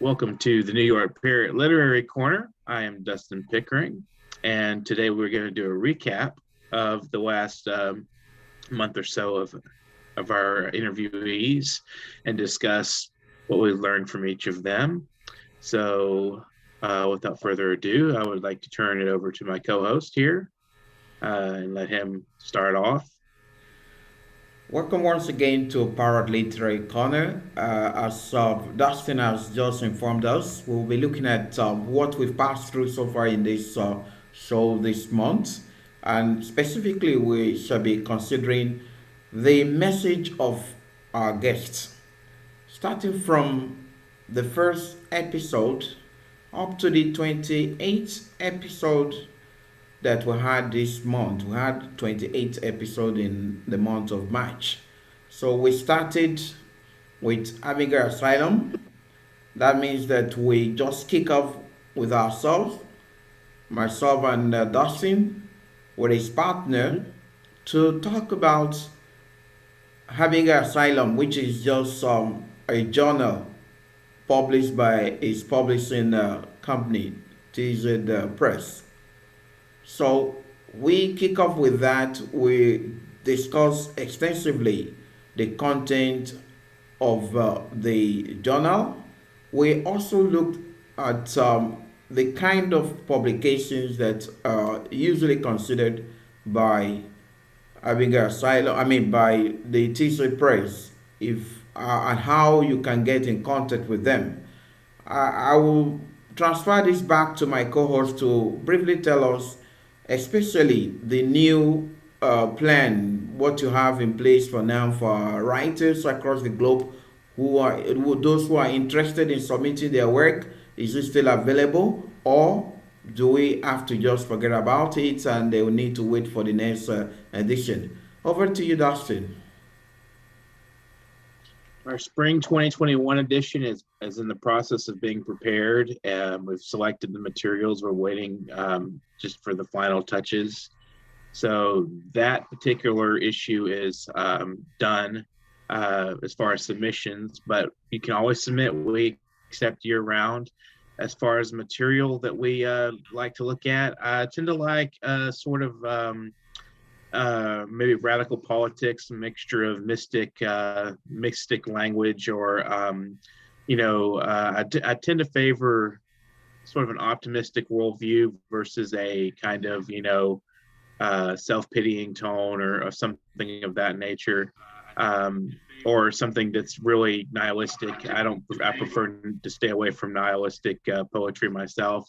Welcome to the New York Parrot Literary Corner. I am Dustin Pickering, and today we're going to do a recap of the last month or so of our interviewees and discuss what we learned from each of them. So, without further ado, I would like to turn it over to my co-host here and let him start off. Welcome once again to Parrot Literary Corner. As Dustin has just informed us, we'll be looking at what we've passed through so far in this show this month. And specifically, we shall be considering the message of our guests, starting from the first episode up to the 28th episode that we had this month. We had 28 episode in the month of March. So we started with Harbinger Asylum. That means that we just kick off with ourselves, myself and Dustin, with his partner, to talk about Harbinger Asylum, which is just a journal published by his publishing company, TZ Press. So we kick off with that. We discuss extensively the content of the journal. We also looked at the kind of publications that are usually considered by Harbinger Asylum, by the TC Press, if and how you can get in contact with them. I will transfer this back to my co-host to briefly tell us, especially the new plan, what you have in place for now for writers across the globe those who are interested in submitting their work. Is it still available, or do we have to just forget about it and they will need to wait for the next edition? Over to you, Dustin. Our spring 2021 edition is in the process of being prepared. We've selected the materials. We're waiting just for the final touches. So that particular issue is done as far as submissions, but you can always submit. We accept year round. As far as material that we like to look at, I tend to like sort of maybe radical politics, a mixture of mystic language, or I tend to favor sort of an optimistic worldview versus a kind of self-pitying tone, or something of that nature, or something that's really nihilistic. I prefer to stay away from nihilistic poetry myself.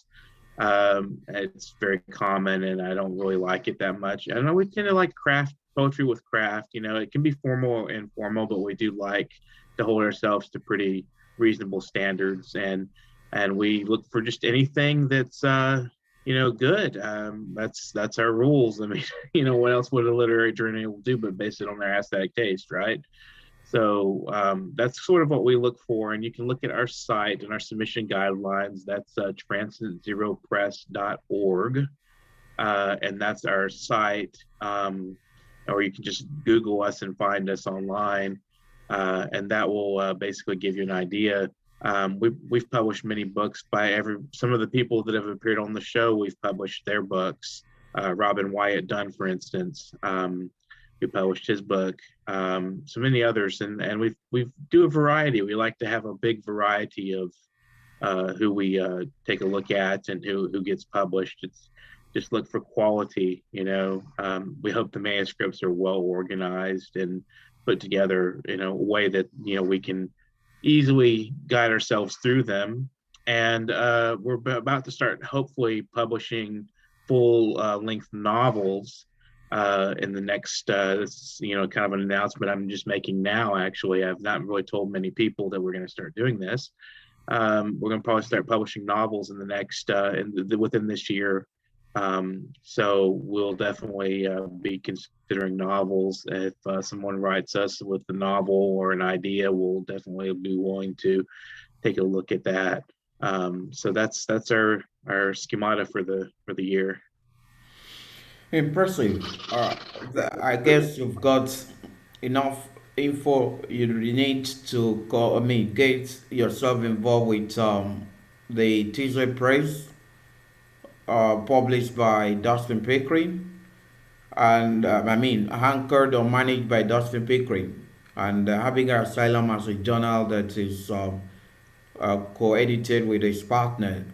It's very common and I don't really like it that much. I know we tend to like craft poetry with craft. It can be formal and informal, but we do like to hold ourselves to pretty reasonable standards, and we look for just anything that's good. That's our rules. I mean, what else would a literary journal do but base it on their aesthetic taste, right? So that's sort of what we look for. And you can look at our site and our submission guidelines. That's transitzeropress.org. And that's our site. Or you can just Google us and find us online. And that will basically give you an idea. We've published many books by some of the people that have appeared on the show. We've published their books. Robin Wyatt Dunn, for instance, who published his book. So many others, and we do a variety. We like to have a big variety of who we take a look at and who gets published. It's just look for quality. We hope the manuscripts are well organized and put together in a way that we can easily guide ourselves through them. And we're about to start hopefully publishing full length novels in the next kind of an announcement I'm just making now. Actually, I've not really told many people that we're going to start doing this. We're going to probably start publishing novels in the next within this year. So we'll definitely be considering novels. If someone writes us with a novel or an idea, we'll definitely be willing to take a look at that. So that's our schemata for the year. Impressive. I guess you've got enough info you need to call, I mean, get yourself involved with the teaser press published by Dustin Pickering, and I mean, anchored or managed by Dustin Pickering, and Harbinger Asylum as a journal that is co-edited with his partner.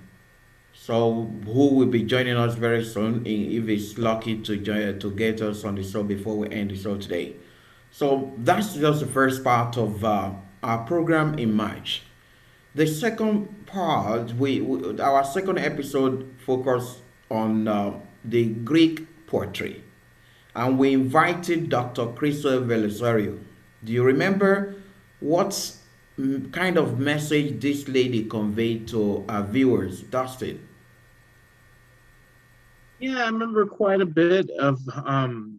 So, who will be joining us very soon if he's lucky to join to get us on the show before we end the show today. So that's just the first part of our program in March. The second part, our second episode focused on the Greek poetry, and we invited Dr. Christopher Velisario. Do you remember what kind of message this lady conveyed to our viewers, Dustin? Yeah, I remember quite a bit of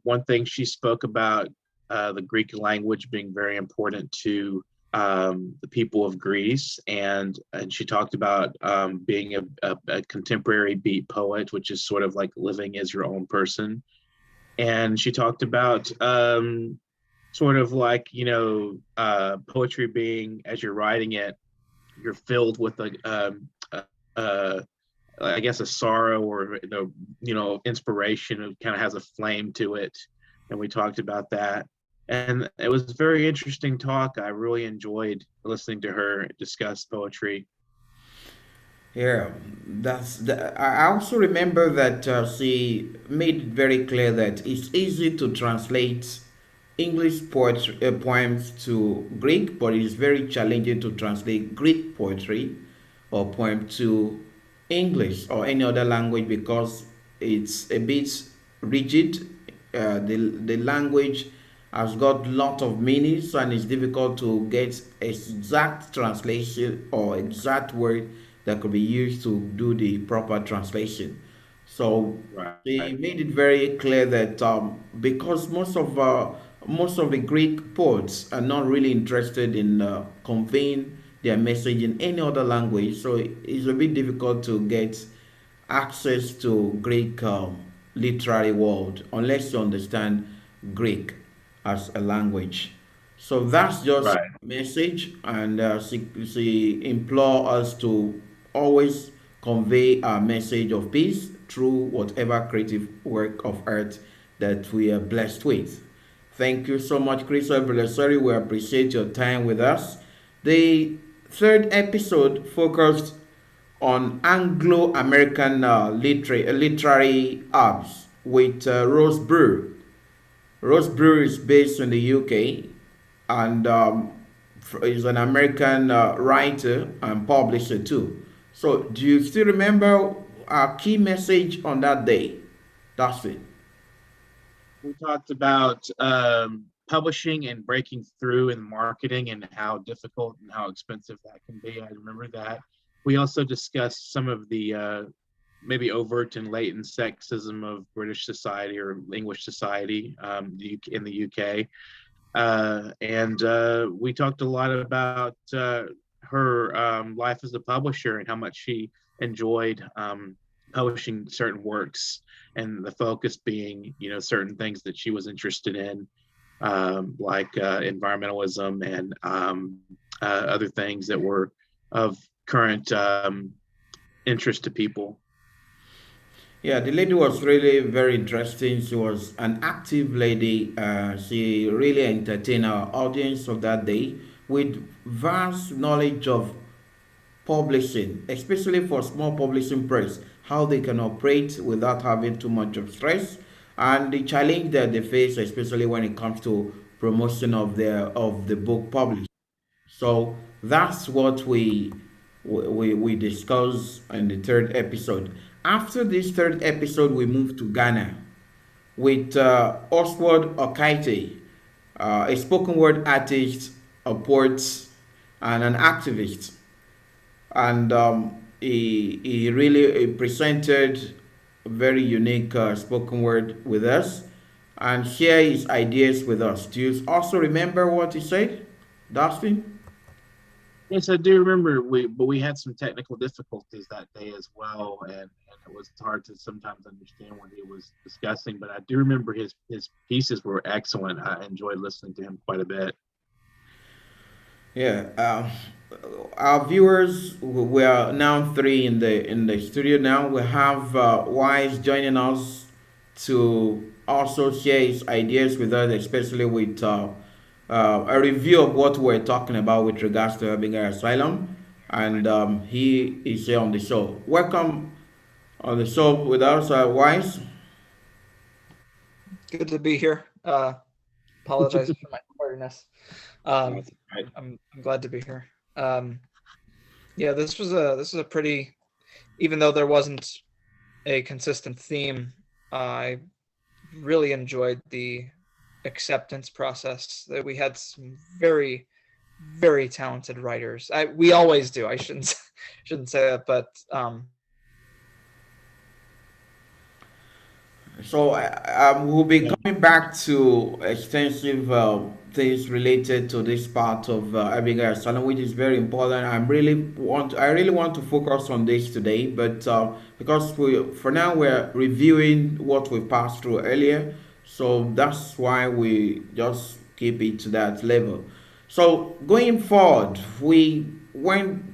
one thing she spoke about the Greek language being very important to the people of Greece, and she talked about being a contemporary beat poet, which is sort of like living as your own person. And she talked about sort of like poetry being as you're writing it, you're filled with a I guess a sorrow or inspiration. It kind of has a flame to it, and we talked about that. And it was a very interesting talk. I really enjoyed listening to her discuss poetry. Yeah, I also remember that she made it very clear that it's easy to translate English poetry, poems to Greek, but it's very challenging to translate Greek poetry or poem to English or any other language because it's a bit rigid. The language has got lot of meanings and it's difficult to get exact translation or exact word that could be used to do the proper translation. So they Right, made it very clear that because most of the Greek poets are not really interested in conveying their message in any other language, so it's a bit difficult to get access to Greek literary world unless you understand Greek as a language. So that's just right, a message, and she implore us to always convey our message of peace through whatever creative work of art that we are blessed with. Thank you so much, Christopher. Sorry, we appreciate your time with us. The third episode focused on Anglo-American literary arts with Rose Brew. Rose Brew is based in the UK and is an American writer and publisher too. So, do you still remember our key message on that day? That's it. we talked about publishing and breaking through in marketing and how difficult and how expensive that can be. I remember that. We also discussed some of the maybe overt and latent sexism of British society or English society in the UK. And we talked a lot about her life as a publisher and how much she enjoyed publishing certain works, and the focus being, certain things that she was interested in, like environmentalism and other things that were of current interest to people. Yeah, the lady was really very interesting. She was an active lady. She really entertained our audience of that day with vast knowledge of publishing, especially for small publishing press, how they can operate without having too much of stress, and the challenge that they face, especially when it comes to promotion of the book published. So that's what we discuss in the third episode. After this third episode, we move to Ghana with Oswald Okaite, a spoken word artist, a poet, and an activist. And he really presented a very unique spoken word with us and share his ideas with us. Do you also remember what he said, Dustin? Yes, I do remember. We had some technical difficulties that day as well, and it was hard to sometimes understand what he was discussing. But I do remember his pieces were excellent. I enjoyed listening to him quite a bit. Yeah, our viewers, we are now three in the studio now. We have Wise joining us to also share his ideas with us, especially with a review of what we're talking about with regards to Harbinger Asylum. And he is here on the show. Welcome on the show with us, Wise. Good to be here. Apologize for my tardiness. Um, That's right. I'm glad to be here. Um, yeah, this was a pretty, even though there wasn't a consistent theme, I really enjoyed the acceptance process. That we had some very talented writers. We always do. I shouldn't shouldn't say that, but So we'll be coming back to extensive things related to this part of Abigail Salon, which is very important. I really want to focus on this today, but because for now we're reviewing what we passed through earlier, so that's why we just keep it to that level. So going forward, we went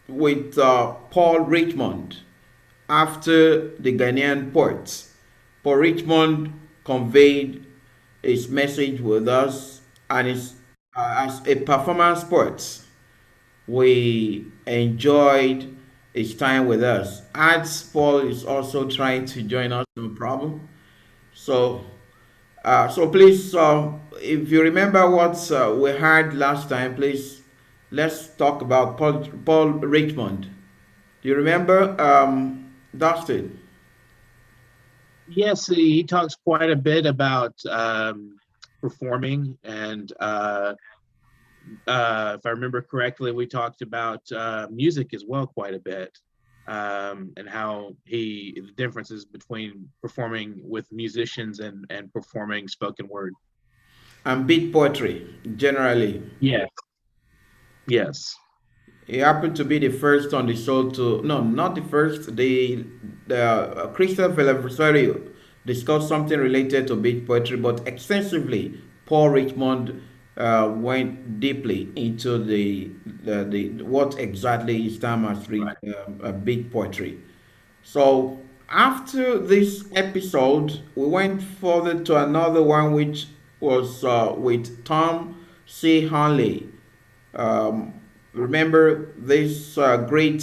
with Paul Richmond after the Ghanaian port. Paul Richmond conveyed his message with us, and it's, as a performance sport, we enjoyed his time with us. As Paul is also trying to join us, no problem. So, so please, if you remember what we had last time, please let's talk about Paul Richmond. Do you remember, Dustin? Yes, he talks quite a bit about performing, and if I remember correctly, we talked about music as well quite a bit, and how the differences between performing with musicians and performing spoken word. And beat poetry generally. Yes, yes, He happened to be the first on the show to, no, not the first. The Christian Velversary discussed something related to beat poetry, but extensively, Paul Richmond went deeply into the what exactly is termed as right. beat poetry. So after this episode, we went further to another one, which was with Tom C. Hanley. Um, Remember this great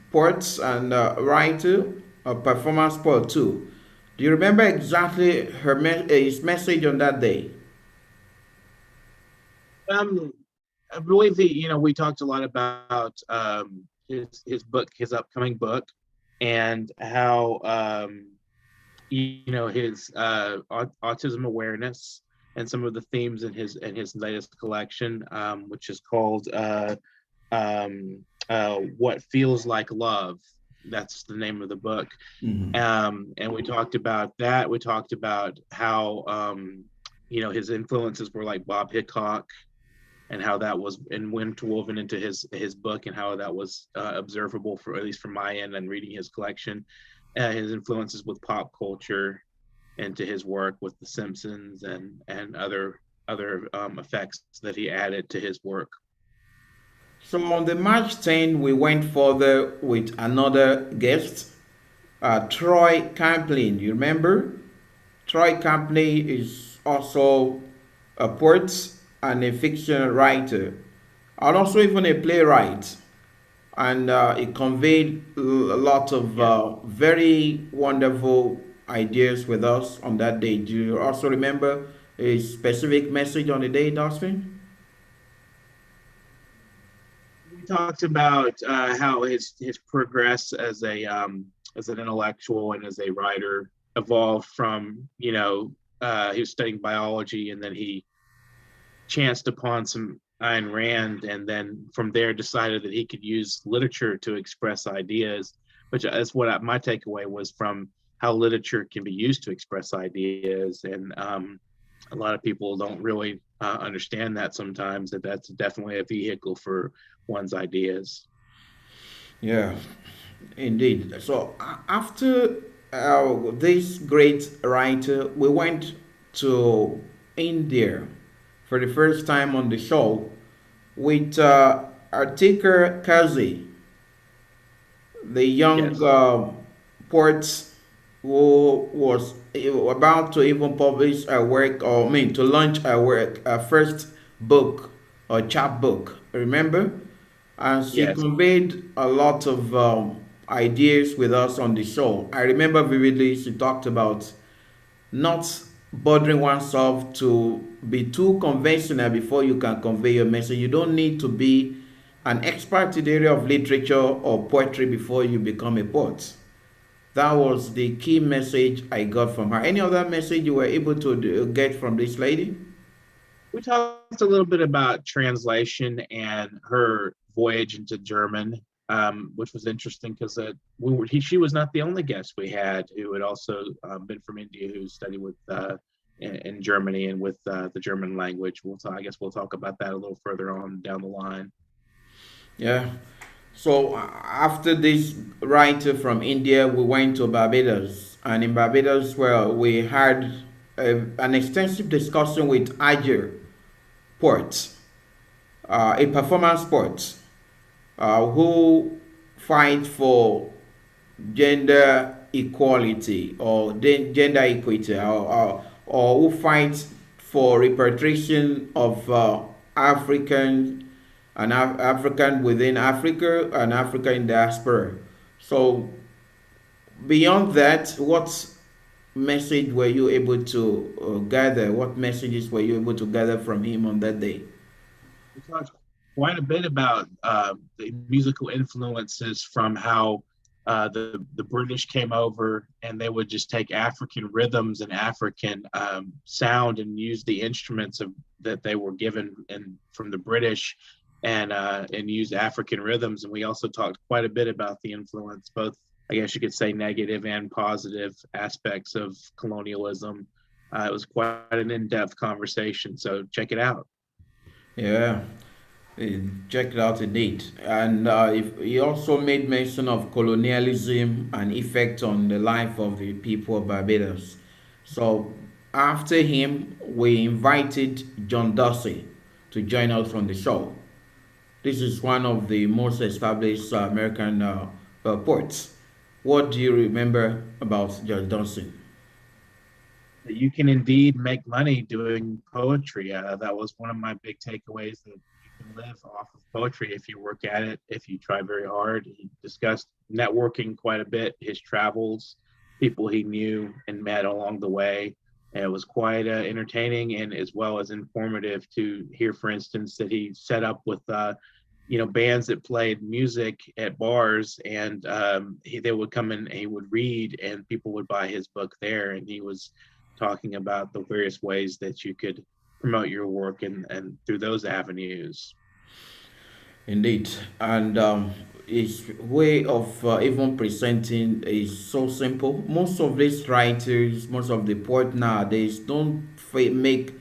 poet and writer, performance poet too. Do you remember exactly his message on that day? Um, I believe we talked a lot about his book, his upcoming book, and how his autism awareness and some of the themes in his latest collection, which is called "What Feels Like Love." That's the name of the book. Mhm. And we talked about that. We talked about how his influences were like Bob Hickok, and how that was and went woven into his book, and how that was observable, for at least from my end and reading his collection, his influences with pop culture, and to his work with The Simpsons and other effects that he added to his work. So on the March 10, we went further with another guest, Troy Kamplin. You remember? Troy Kamplin is also a poet and a fiction writer, and also even a playwright. And he conveyed a lot of Yeah. very wonderful ideas with us on that day. Do you also remember a specific message on the day, Dustin? We talked about how his progress as an intellectual and as a writer evolved from he was studying biology, and then he chanced upon some Ayn Rand, and then from there decided that he could use literature to express ideas, which is what my takeaway was from how literature can be used to express ideas. And a lot of people don't really understand that sometimes, that that's definitely a vehicle for one's ideas. Yeah, indeed. So after this great writer, we went to India for the first time on the show, with Artiker Kazi, the young Yes. poet who was about to even publish a work, or I mean, to launch a work, a first book or chapbook. Remember, and she Yes. conveyed a lot of ideas with us on the show. I remember vividly she talked about not bothering oneself to be too conventional before you can convey your message. You don't need to be an expert in the area of literature or poetry before you become a poet. That was the key message I got from her. Any other message you were able to get from this lady? We talked a little bit about translation and her voyage into German, which was interesting because she was not the only guest we had who had also been from India who studied with in Germany and with the German language. I guess we'll talk about that a little further on down the line. Yeah. So after this writer from India, we went to Barbados, and in Barbados, well, we had an extensive discussion with Ajer Port, a performance sport, who fight for gender equality or gender equity, or who fight for repatriation of African within Africa and Africa in diaspora. So beyond that, what message were you able to gather? What messages were you able to gather from him on that day? We talked quite a bit about the musical influences from how the British came over and they would just take African rhythms and African sound and use the instruments that they were given and from the British and use African rhythms. And we also talked quite a bit about the influence, both I guess you could say negative and positive aspects of colonialism. It was quite an in-depth conversation, so check it out. Yeah, check it out indeed. And he also made mention of colonialism and effect on the life of the people of Barbados. So after him, we invited John Dorsey to join us on the show. This is one of the most established American poets. What do you remember about John Dorsey? That you can indeed make money doing poetry. That was one of my big takeaways that you can live off of poetry if you work at it, if you try very hard. He discussed networking quite a bit, his travels, people he knew and met along the way. And it was quite entertaining and as well as informative to hear, for instance, that he set up with bands that played music at bars and they would come in and he would read and people would buy his book there and he was talking about the various ways that you could promote your work and through those avenues. Indeed, and his way of even presenting is so simple. Most of these writers, most of the poets nowadays don't make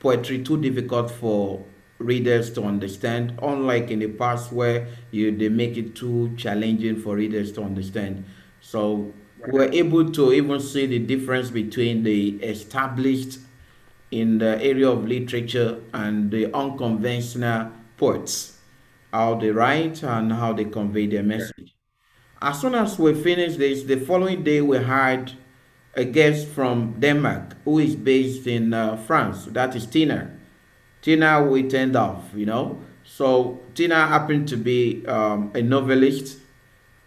poetry too difficult for readers to understand. Unlike in the past, where they make it too challenging for readers to understand. So we're Right. able to even see the difference between the established in the area of literature and the unconventional poets, how they write and how they convey their message. As soon as we finished this, the following day we had a guest from Denmark who is based in France. That is Tina. Tina we turned off. So Tina happened to be a novelist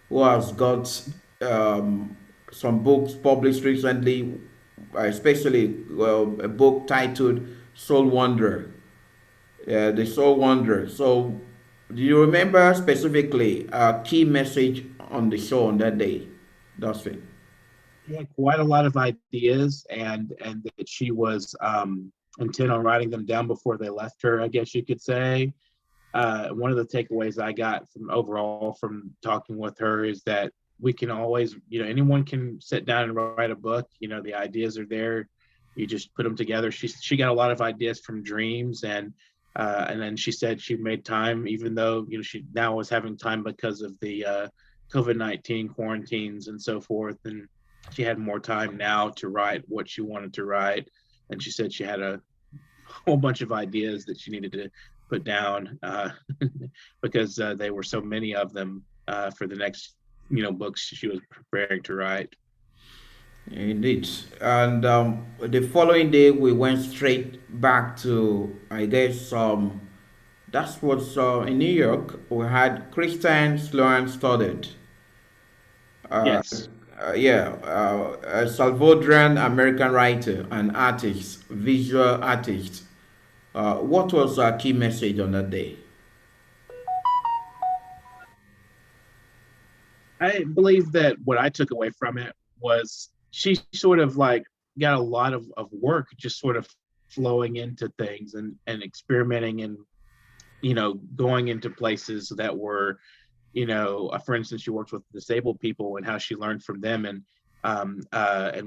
who has got some books published recently, especially a book titled Soul Wanderer. The Soul Wanderer. So, do you remember specifically a key message on the show on that day, Dustin? She had quite a lot of ideas and that she was intent on writing them down before they left her, I guess you could say. One of the takeaways I got from overall from talking with her is that we can always, anyone can sit down and write a book. The ideas are there. You just put them together. She got a lot of ideas from dreams and then she said she made time, even though she now was having time because of the COVID-19 quarantines and so forth. And she had more time now to write what she wanted to write. And she said she had a whole bunch of ideas that she needed to put down because there were so many of them for the next books she was preparing to write. Indeed. And the following day, we went straight back to, I guess, that's what's in New York. We had Christian Sloan studied. Uh, Yes. yeah, a Salvadorian American writer and artist, visual artist. What was our key message on that day? I believe that what I took away from it was she sort of like got a lot of work just sort of flowing into things and experimenting and going into places that were for instance, she worked with disabled people and how she learned from them and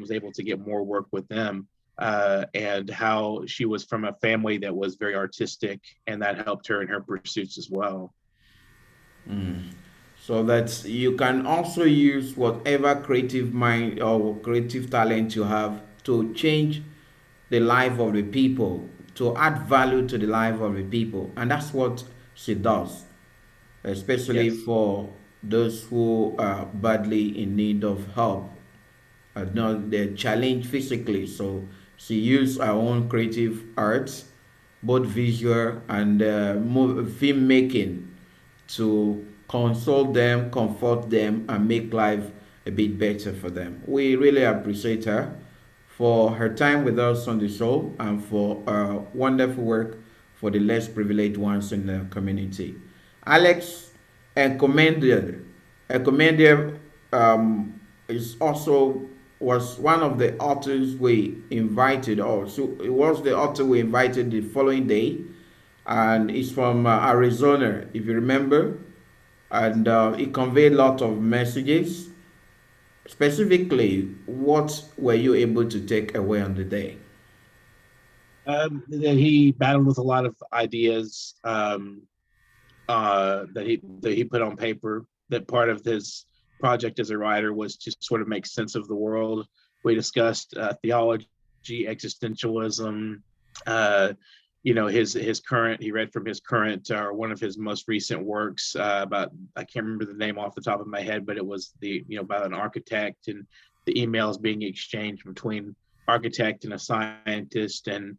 was able to get more work with them, and how she was from a family that was very artistic, and that helped her in her pursuits as well. So that you can also use whatever creative mind or creative talent you have to change the life of the people, to add value to the life of the people. And that's what she does, especially Yes. for those who are badly in need of help. Not they're challenged physically, so she used her own creative arts, both visual and filmmaking, to console them, comfort them, and make life a bit better for them. We really appreciate her for her time with us on the show and for her wonderful work for the less privileged ones in the community. Alex Encomendia is also was one of the authors we invited, or so it was the author we invited the following day, and he's from Arizona, if you remember, and he conveyed a lot of messages. Specifically, what were you able to take away on the day? That he battled with a lot of ideas that he put on paper. That part of his project as a writer was to sort of make sense of the world. We discussed theology, existentialism. His current. He read from his current or one of his most recent works about, I can't remember the name off the top of my head, but it was about an architect and the emails being exchanged between architect and a scientist, and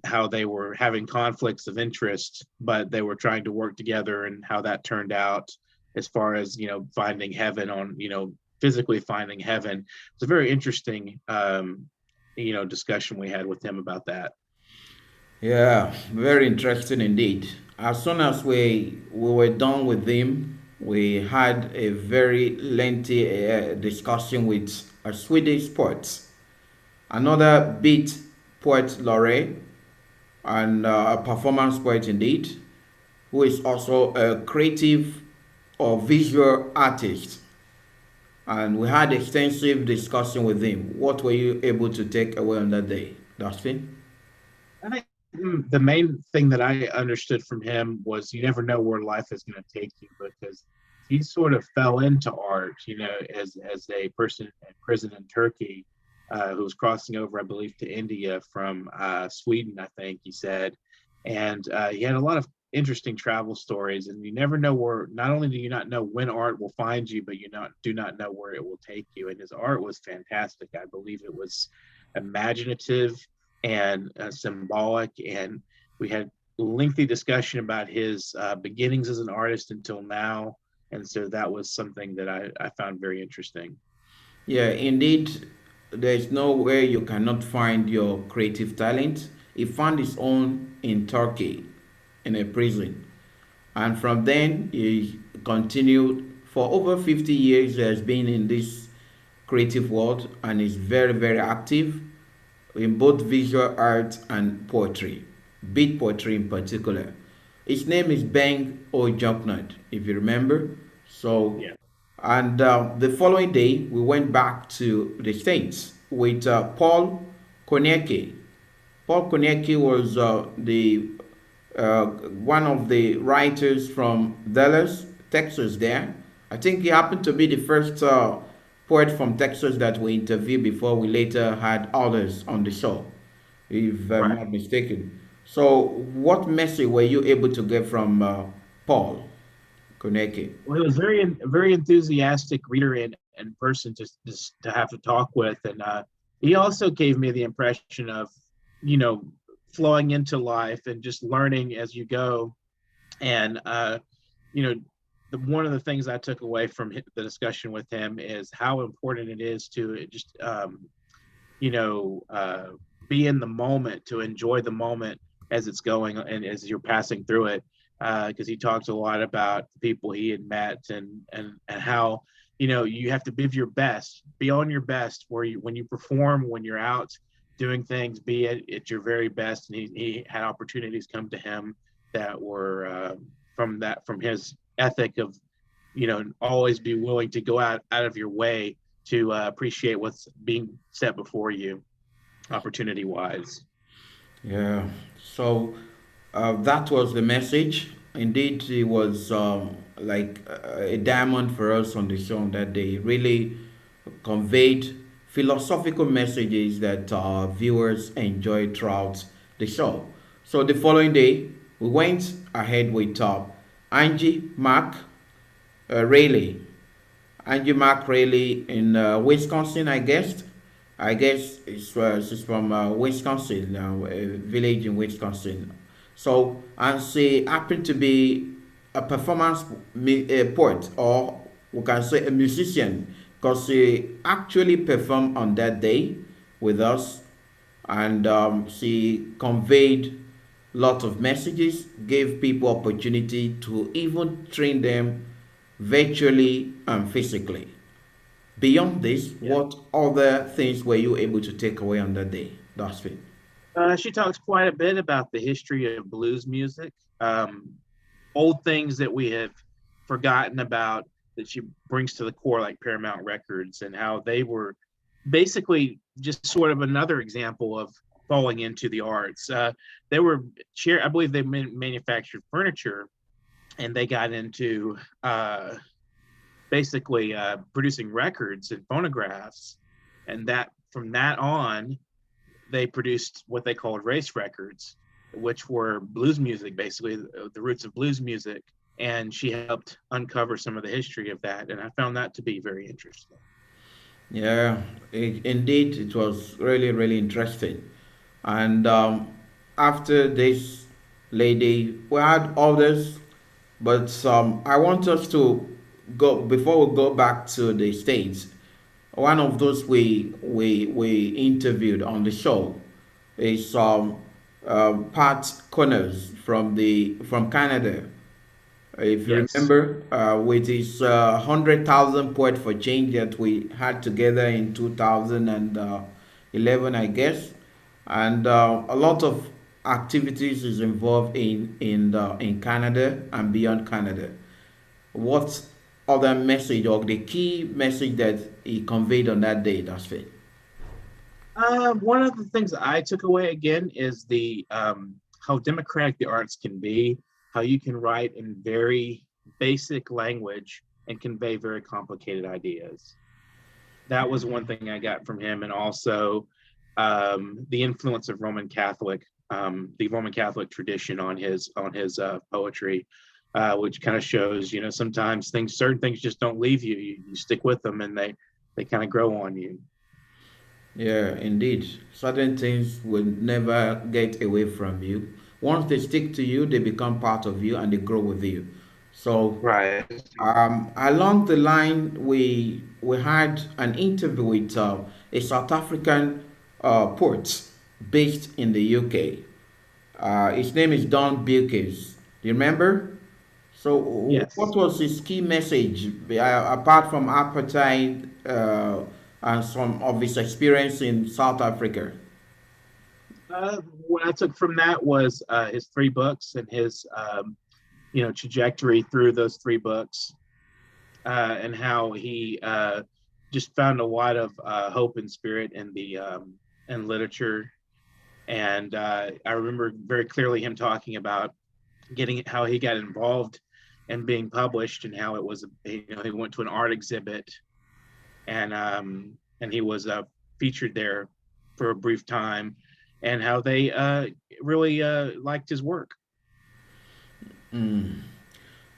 how they were having conflicts of interest, but they were trying to work together, and how that turned out as far as finding heaven on physically finding heaven. It's a very interesting discussion we had with him about that. Yeah, very interesting indeed. As soon as we were done with him, we had a very lengthy discussion with a Swedish poet, another beat poet laureate, and a performance poet indeed, who is also a creative or visual artist. And we had extensive discussion with him. What were you able to take away on that day, Dustin? I think the main thing that I understood from him was you never know where life is going to take you, because he sort of fell into art, as a person in prison in Turkey, who was crossing over, I believe, to India from Sweden, I think he said. And he had a lot of interesting travel stories, and you never know where. Not only do you not know when art will find you, but do not know where it will take you. And his art was fantastic. I believe it was imaginative and symbolic, and we had lengthy discussion about his beginnings as an artist until now, and so that was something that I found very interesting. Yeah, indeed, there is no way you cannot find your creative talent. He found his own in Turkey, in a prison. And from then, he continued for over 50 years. He has been in this creative world and is very, very active in both visual art and poetry, beat poetry in particular. His name is Bang Ojunknut, if you remember. So, Yeah. and the following day, we went back to the States with Paul Konecki. Paul Konecki was the one of the writers from Dallas, Texas. There, I think he happened to be the first poet from Texas that we interviewed before we later had others on the show, if I'm Right. not mistaken. So, what message were you able to get from Paul Konecki? Well, he was very enthusiastic reader and person just to have to talk with, and he also gave me the impression of, you know, flowing into life and just learning as you go. And you know, one of the things I took away from the discussion with him is how important it is to just you know, be in the moment, to enjoy the moment as it's going and as you're passing through it. Because he talks a lot about the people he had met and how, you know, you have to be your best, be on your best where you when you perform, when you're out doing things, be at your very best. And he had opportunities come to him that were from his ethic of, you know, always be willing to go out of your way to appreciate what's being set before you, opportunity wise. Yeah. So that was the message. Indeed, it was like a diamond for us on the show on that day. It really conveyed philosophical messages that our viewers enjoyed throughout the show. So the following day, we went ahead with Angie Mark Rayleigh. Angie Mark Rayleigh in Wisconsin, I guess. I guess she's from Wisconsin, a village in Wisconsin. So, and she happened to be a performance poet, or we can say a musician, because she actually performed on that day with us, and she conveyed lots of messages, gave people opportunity to even train them virtually and physically. Beyond this, Yeah. what other things were you able to take away on that day, Dustin? She talks quite a bit about the history of blues music, um, old things that we have forgotten about that she brings to the core, like Paramount Records, and how they were basically just sort of another example of falling into the arts. They were, I believe they manufactured furniture, and they got into basically producing records and phonographs, and that from that on they produced what they called race records, which were blues music, basically the roots of blues music. And she helped uncover some of the history of that, and I found that to be very interesting. Yeah, indeed, it was really, really interesting. And after this lady, we had others, but I want us to go before we go back to the States. One of those we interviewed on the show is Pat Connors from Canada. If you Yes. remember, with his 100,000 poet for change that we had together in 2011, I guess, and a lot of activities is involved in Canada and beyond Canada. What other message or the key message that he conveyed on that day, that's it? One of the things I took away again is the how democratic the arts can be, how you can write in very basic language and convey very complicated ideas. That was one thing I got from him, and also the influence of the Roman Catholic tradition on his poetry, which kind of shows, you know, sometimes certain things just don't leave you. You stick with them, and they kind of grow on you. Yeah, indeed. Certain things will never get away from you. Once they stick to you, they become part of you and they grow with you. So, Right. along the line, we had an interview with a South African poet based in the UK. His name is Don Bilkis. Do you remember? So, what Yes. was his key message apart from apartheid and some of his experience in South Africa? What I took from that was his three books and his you know, trajectory through those three books, and how he just found a lot of hope and spirit in literature. And I remember very clearly him talking about getting how he got involved and being published, and how it was, you know, he went to an art exhibit, and he was featured there for a brief time, and how they really liked his work.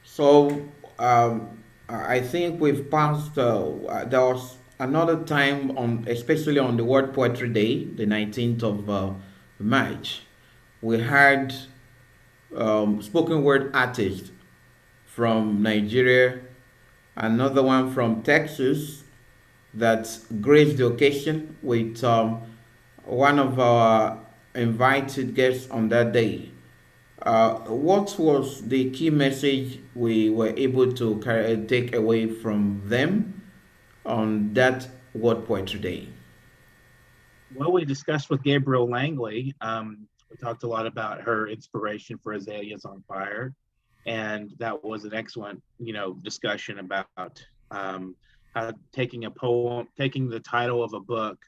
So I think we've passed. There was another time on, especially on the World Poetry Day, the 19th of March, we had spoken word artist from Nigeria, another one from Texas that graced the occasion with one of our invited guests on that day. What was the key message we were able to take away from them on that World Poetry Day? Well, we discussed with Gabriel Langley. We talked a lot about her inspiration for Azaleas on Fire, and that was an excellent, discussion about how taking a poem, taking the title of a book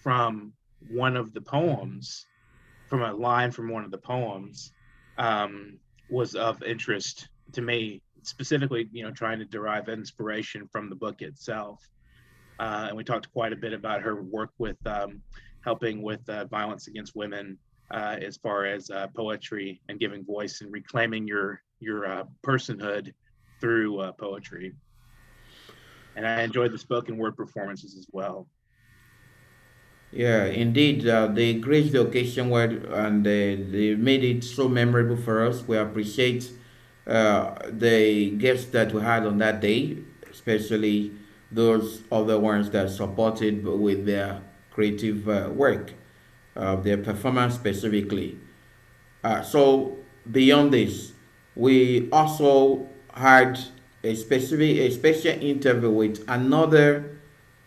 from one of the poems, from a line from one of the poems, was of interest to me. Specifically, trying to derive inspiration from the book itself. And we talked quite a bit about her work with helping with violence against women, as far as poetry and giving voice and reclaiming your personhood through poetry. And I enjoyed the spoken word performances as well. Yeah, indeed, they graced the occasion well, and they made it so memorable for us. We appreciate the guests that we had on that day, especially those other ones that supported with their creative work, their performance specifically. So beyond this, we also had a special interview with another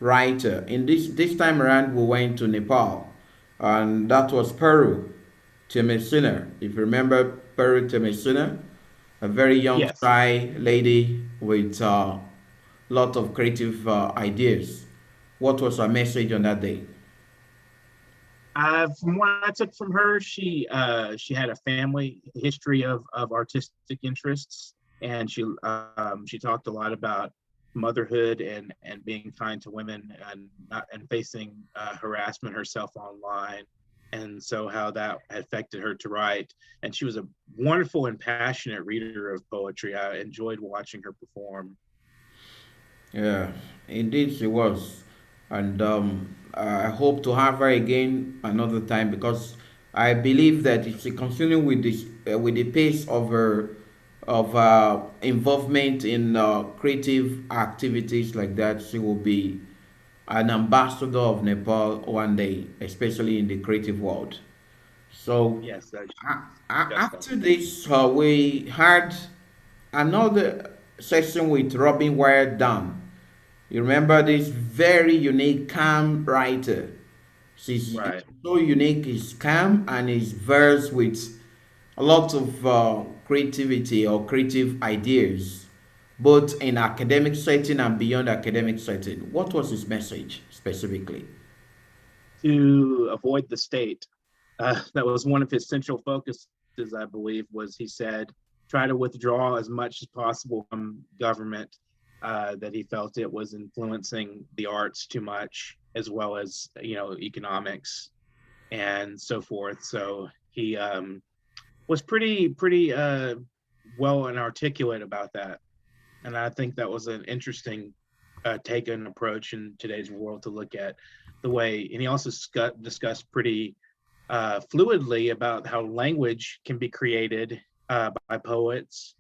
writer. In this time around, we went to Nepal, and that was Peru Temesina. If you remember Peru Temesina, a very young, Yes. shy lady with a lot of creative ideas. What was her message on that day? From what I took from her, she had a family history of artistic interests, and she talked a lot about motherhood and being kind to women and not and facing harassment herself online, and so how that affected her to write. And she was a wonderful and passionate reader of poetry. I enjoyed watching her perform. Yeah, indeed she was, and I hope to have her again another time because I believe that if she continue with the pace of her involvement in creative activities like that, she will be an ambassador of Nepal one day, especially in the creative world. So Yes, discussed that after with her. this, we had another session with Robin Wyatt Dunn. You remember this very unique, calm writer. He's Right. so unique, he's calm and he's versed with a lot of creativity or creative ideas, both in academic setting and beyond academic setting. What was his message specifically? To avoid the state. That was one of his central focuses, I believe, was he said, try to withdraw as much as possible from government, that he felt it was influencing the arts too much, as well as, economics and so forth. So he was pretty well and articulate about that. And I think that was an interesting take and approach in today's world to look at the way. And he also discussed pretty fluidly about how language can be created by poets,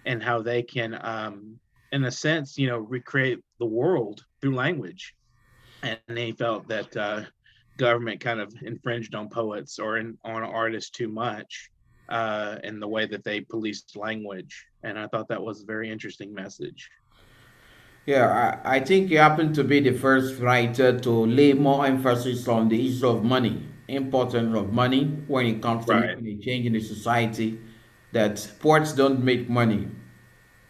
and how they can, in a sense, recreate the world through language. And he felt that government kind of infringed on poets or on artists too much in the way that they policed language. And I thought that was a very interesting message. Yeah, I think he happened to be the first writer to lay more emphasis on the issue of money, importance of money when it comes to Right. making a change in the society. That poets don't make money,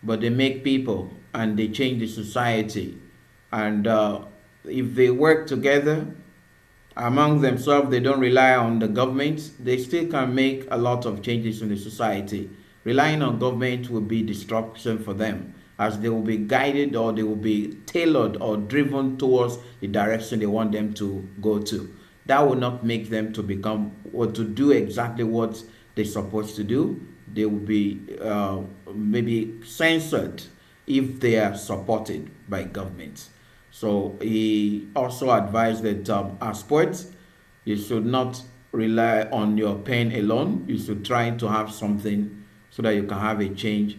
but they make people and they change the society. And if they work together among themselves, they don't rely on the government, they still can make a lot of changes in the society. Relying on government will be destruction for them as they will be guided or they will be tailored or driven towards the direction they want them to go to. that will not make them to become or to do exactly what they're supposed to do. They will be maybe censored if they are supported by government. So he also advised that as sports, you should not rely on your pen alone. You should try to have something so that you can have a change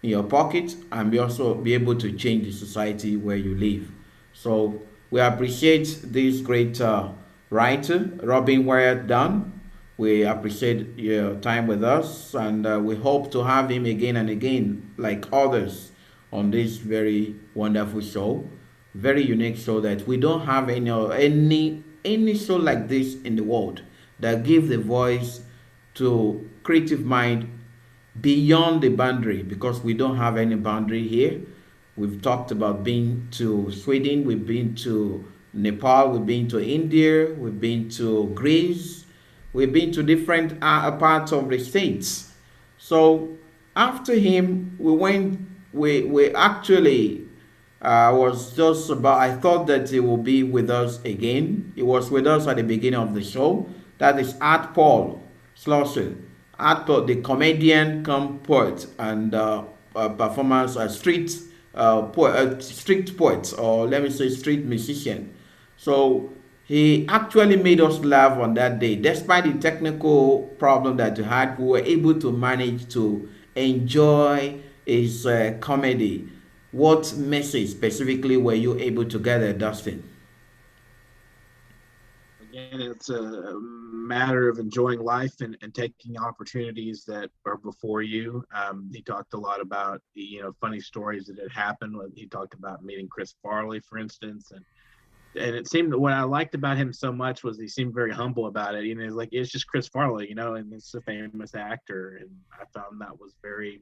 in your pocket and also be able to change the society where you live. So we appreciate this great writer, Robin Wyatt Dunn. We appreciate your time with us, and we hope to have him again and again, like others, on this very wonderful show, very unique show that we don't have any show like this in the world that give the voice to creative mind beyond the boundary, because we don't have any boundary here. We've talked about being to Sweden, we've been to Nepal, we've been to India, we've been to Greece, we've been to different parts of the states. So after him, we actually was just about, I thought that he will be with us again. He was with us at the beginning of the show. That is Art Paul Slosser. Art Paul, the comedian come poet and performance, street poet, or let me say street musician. So he actually made us laugh on that day. Despite the technical problem that we had, we were able to manage to enjoy his comedy. What message specifically were you able to gather, Dustin? Again, it's a matter of enjoying life and taking opportunities that are before you. He talked a lot about funny stories that had happened. He talked about meeting Chris Farley, for instance, and it seemed, what I liked about him so much was he seemed very humble about it. He's like, it's just Chris Farley, and it's a famous actor, and I found that was very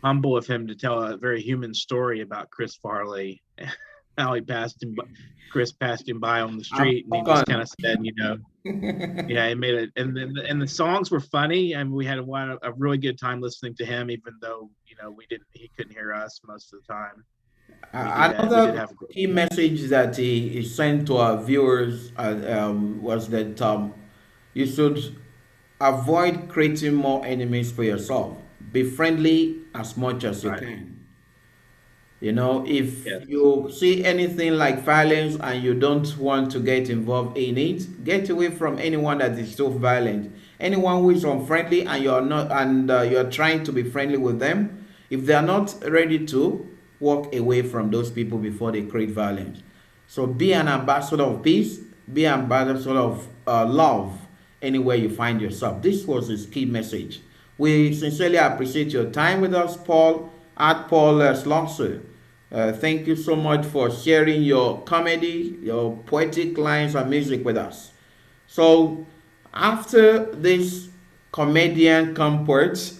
humble of him to tell a very human story about Chris Farley. How Chris passed him by on the street, and he just kind of said, yeah, he made it. And the songs were funny, and we had a really good time listening to him, even though he couldn't hear us most of the time. We did Another have a great key time. message that he sent to our viewers was that you should avoid creating more enemies for yourself. Be friendly as much as you Right. can. If Yes. you see anything like violence and you don't want to get involved in it, get away from anyone that is so violent. Anyone who is unfriendly and you're not, and you're trying to be friendly with them, if they are not ready to, walk away from those people before they create violence. So be an ambassador of peace, be an ambassador of love anywhere you find yourself. This was his key message. We sincerely appreciate your time with us, Paul, at Paul Slosser. Thank you so much for sharing your comedy, your poetic lines and music with us. So, after this comedian comfort,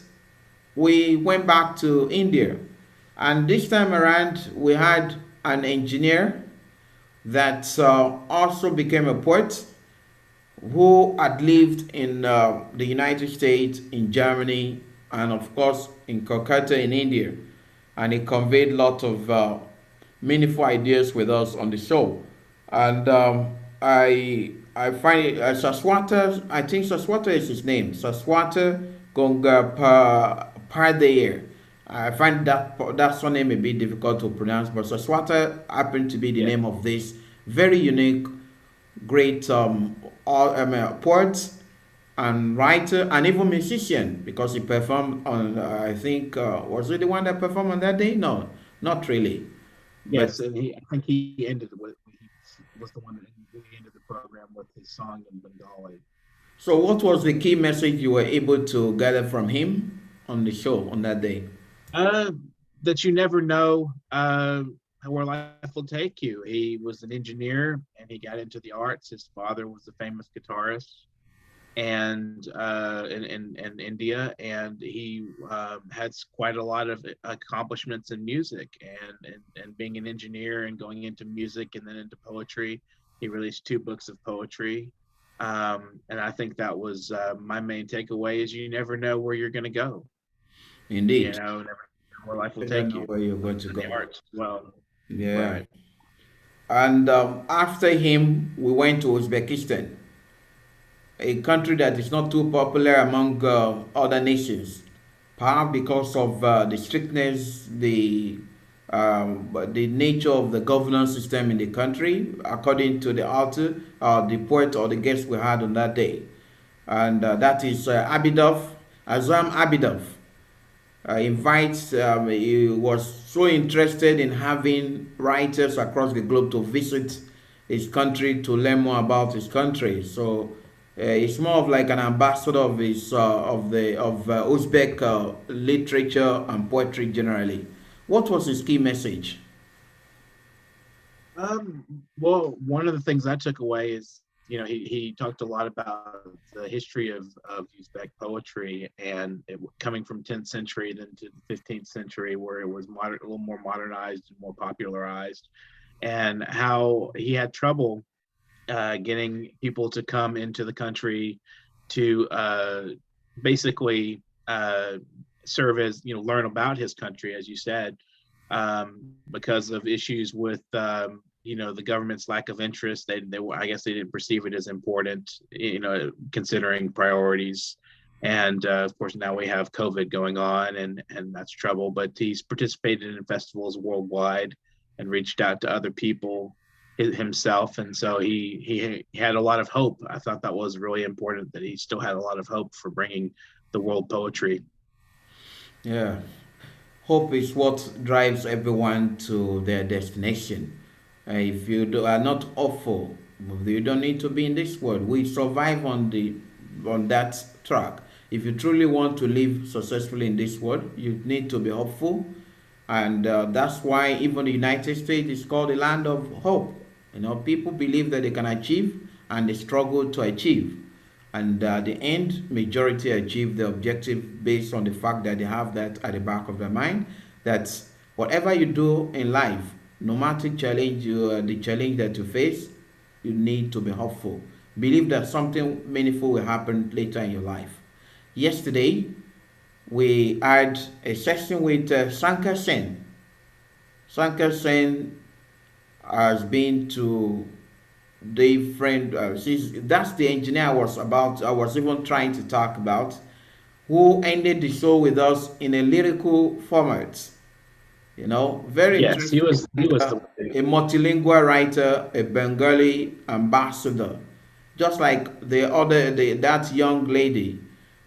we went back to India. And this time around, we had an engineer that also became a poet who had lived in the United States, in Germany, and of course in Kolkata in India. And he conveyed a lot of meaningful ideas with us on the show. And I find it, Saswata, I think Saswata is his name, Saswata Gonga Pardayer. I find that surname a bit difficult to pronounce, but Saswata happened to be the Yeah. name of this very unique, great poet and writer and even musician, because he performed on I think was it the one that performed on that day? No, not really. But Yes, and I think he ended with he was the one that ended the program with his song in Bengali. so what was the key message you were able to gather from him on the show on that day? Uh, that you never know where life will take you. He was an engineer and he got into the arts. His father was a famous guitarist and in India, and he had quite a lot of accomplishments in music and being an engineer and going into music and then into poetry. He released 2 books of poetry, and I think that was my main takeaway: is you never know where you're going to go. Indeed, Never know where life will you don't take know you. where you're going to In the go. arts, well, Yeah. right. And after him, we went to Uzbekistan, a country that is not too popular among other nations, perhaps because of the strictness, the nature of the governance system in the country, according to the author, the poet or the guest we had on that day. And that is Azam Abidov. Invites, he was so interested in having writers across the globe to visit his country to learn more about his country. So it's more of like an ambassador of his of Uzbek literature and poetry generally. What was his key message? Well, one of the things I took away is, he talked a lot about the history of Uzbek poetry and it coming from 10th century then to the 15th century, where it was a little more modernized and more popularized, and how he had trouble getting people to come into the country to basically serve as, learn about his country, as you said, because of issues with the government's lack of interest. They I guess they didn't perceive it as important, considering priorities. And of course, now we have COVID going on, and that's trouble. But he's participated in festivals worldwide and reached out to other people himself, and so he had a lot of hope. I thought that was really important, that he still had a lot of hope for bringing the world poetry. Yeah, hope is what drives everyone to their destination. If are not hopeful, you don't need to be in this world. We survive on that track. If you truly want to live successfully in this world, you need to be hopeful, and that's why even the United States is called the land of hope. People believe that they can achieve, and they struggle to achieve, and the end majority achieve the objective based on the fact that they have that at the back of their mind, that whatever you do in life, no matter the challenge that you face, you need to be hopeful. Believe that something meaningful will happen later in your life. Yesterday we had a session with Sankar Sen. Sankar Sen has been to different that's the engineer I was even trying to talk about, who ended the show with us in a lyrical format. Very Yes, he interesting was he was writer, the a multilingual writer, a Bengali ambassador, just like that young lady.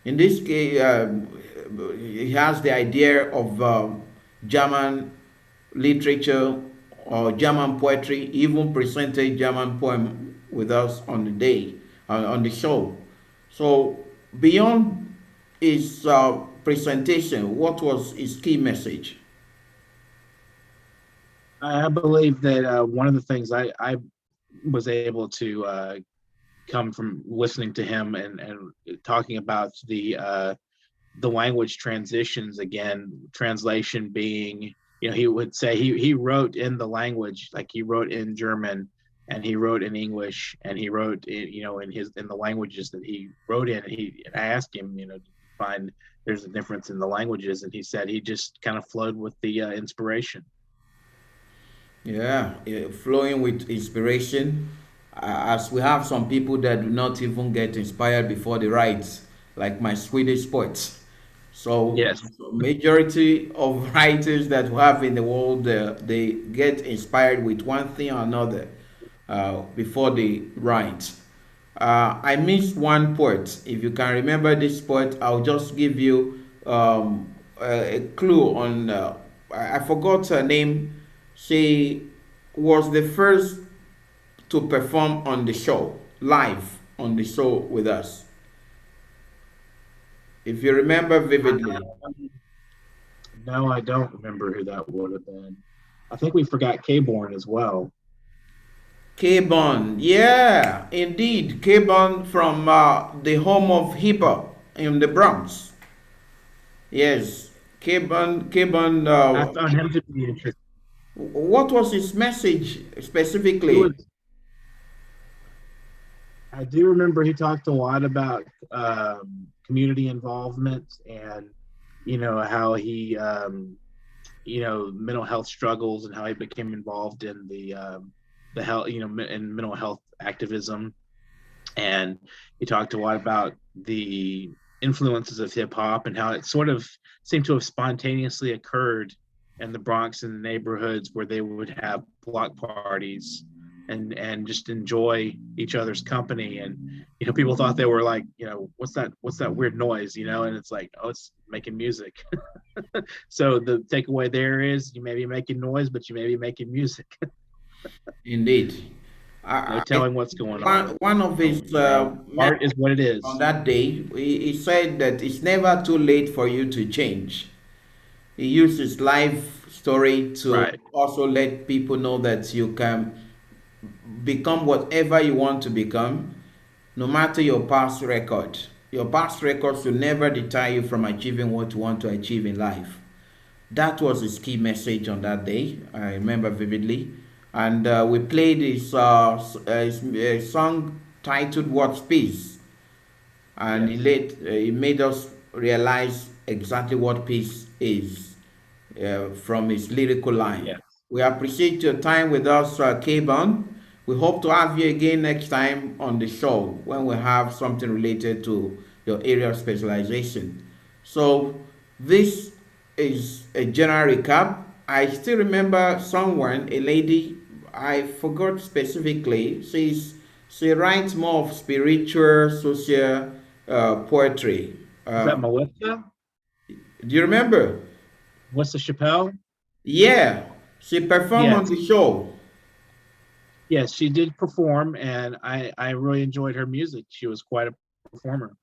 In this case, he has the idea of German literature or German poetry. He even presented German poem with us on the day, on the show. So beyond his presentation, what was his key message? I believe that one of the things I was able to come from listening to him and talking about the language transitions again, translation being, he would say he wrote in the language, like he wrote in German and he wrote in English and he wrote in the languages that he wrote in. And I asked him, did you find there's a difference in the languages? And he said he just kind of flowed with the inspiration. Yeah, flowing with inspiration. As we have some people that do not even get inspired before they write, like my Swedish poets. So, Yes. majority of writers that we have in the world, they get inspired with one thing or another before they write. I missed one poet. If you can remember this poet, I'll just give you a clue on. I forgot her name. She was the first to perform on the show, live on the show with us. If you remember vividly. No, I don't remember who that would have been. I think we forgot K-Born as well. K-Bon, yeah, indeed. K-Bon from the home of hip hop in the Bronx. Yes, K-Bon, I found him to be interesting. what was his message He specifically? was, I do remember he talked a lot about community involvement and, how he mental health struggles and how he became involved in the the health, and mental health activism. And he talked a lot about the influences of hip hop and how it sort of seemed to have spontaneously occurred in the Bronx and the neighborhoods where they would have block parties and just enjoy each other's company. And people thought they were like, what's that weird noise, and it's like, oh, it's making music. So the takeaway there is, you may be making noise, but you may be making music. Indeed. No telling what's going on. One of his Art is what it is. on that day, he said that it's never too late for you to change. He used his life story to Right. also let people know that you can become whatever you want to become, no matter your past record. Your past records will never deter you from achieving what you want to achieve in life. That was his key message on that day. I remember vividly. And we played his song titled "What's Peace," and Yes. he made us realize exactly what peace is from his lyrical line. Yes. We appreciate your time with us, K-Bond. We hope to have you again next time on the show when we have something related to your area of specialization. So, this is a general recap. I still remember someone, a lady, I forgot specifically. She writes more of spiritual, social poetry. Is that Melissa? Do you remember? Melissa Chappelle? Yeah, she performed on Yes. the show. Yes, she did perform, and I really enjoyed her music. She was quite a performer.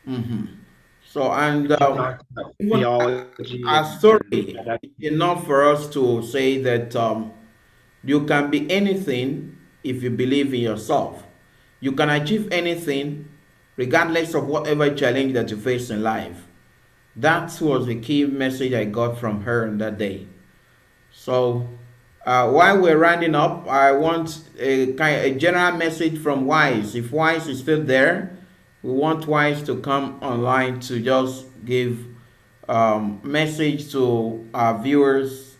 Hmm. So, and And she talked about even theology our and story enough for us to say that you can be anything if you believe in yourself. You can achieve anything regardless of whatever challenge that you face in life. That was the key message I got from her on that day. So, while we're rounding up, I want a general message from Wise. If Wise is still there, we want Wise to come online to just give message to our viewers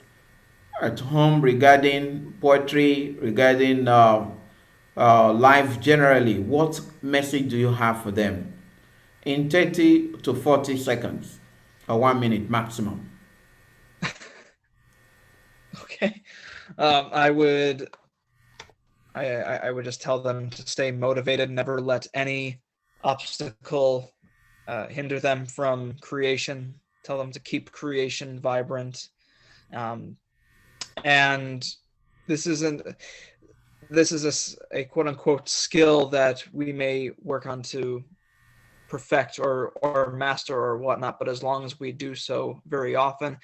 at home regarding poetry, regarding life generally. What message do you have for them in 30 to 40 seconds or 1 minute maximum? Okay. I would I would just tell them to stay motivated, never let any obstacle hinder them from creation. Tell them to keep creation vibrant. Um, and this isn't this is a quote unquote skill that we may work on to perfect or master or whatnot, but as long as we do so very often.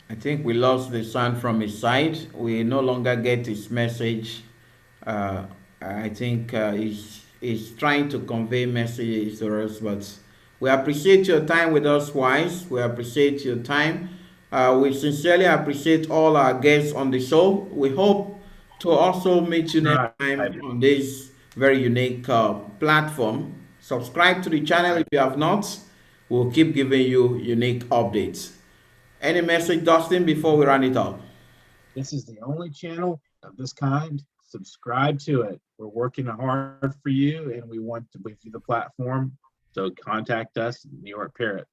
I think we lost the sound from his side. We no longer get his message. Uh, I think he's trying to convey messages to us, but we appreciate your time with us, Wise. We appreciate your time. We sincerely appreciate all our guests on the show. We hope to also meet you next right. time on this very unique platform. Subscribe to the channel if you have not. We'll keep giving you unique updates. Any message, Dustin, before we run it up? This is the only channel of this kind. Subscribe to it. We're working hard for you, and we want to give you the platform. So contact us, New York Parrot.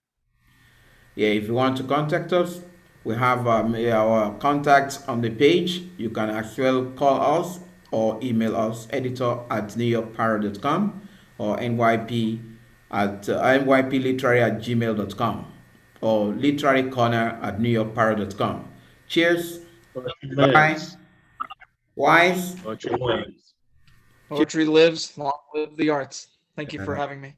Yeah, if you want to contact us, we have our contacts on the page. You can as well call us or email us, editor@newyorkparrot.com or nyp at nypliterary@gmail.com or literarycorner@newyorkparrot.com. Cheers. Poetry Bye. lives. Wise. Poetry lives. Poetry lives, long live the arts. Thank you for having me.